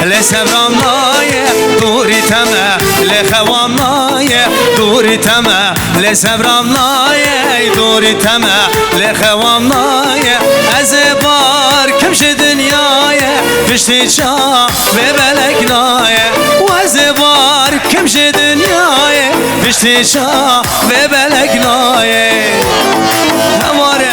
لسبرام نایه دوری تمه لخوام نایه دوری تمه لسبرام نایه دوری تمه لخوام نایه از بار کمش دنیایه پشتی چا به بلک نایه و از بار کمش دنیایه پشتی چا به بلک نایه هماره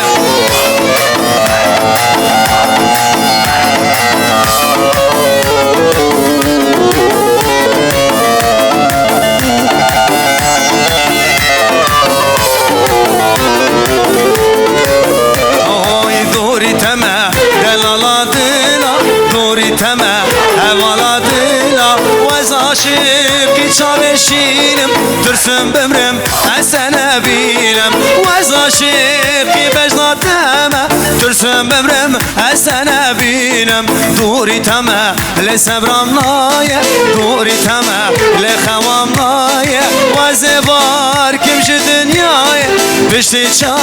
تمه حوالا دلا وز عاشقی چاوشینم ترسم بمرم حسن بینم وز عاشقی بجنا تمه ترسم بمرم حسن بینم دوری تمه لسبرام نایه دوری تمه لخوام نایه وز بار کمش دنیایه پشتی چا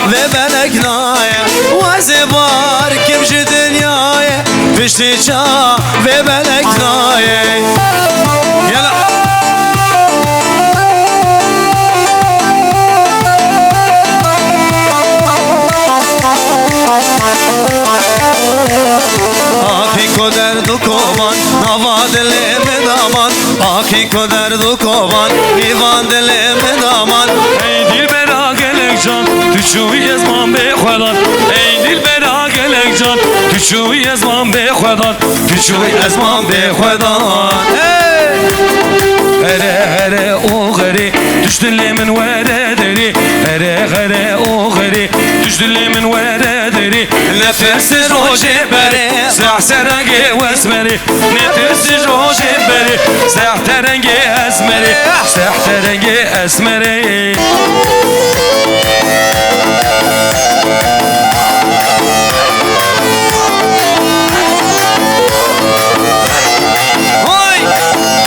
و بلک نایه وز بار کمش دنیایه پشتی چا و بلک نایه یلا آخی کو درد و کوبان نوا دل مدامان آخی کو درد و کوبان ایوان دل مدامان ای دل برا گلک جان تو شوی از من به خودان ای دل برا گلک جان تو شوی از من به خودان تو شوی از من به خودان هره هره او غری توش دل من وره دری هره هره او غری توش دل من وره دری نفس روجه بری سح سرنگی واسمری نفس روجه بری سح ترنگی اسمری سح ترنگی اسمری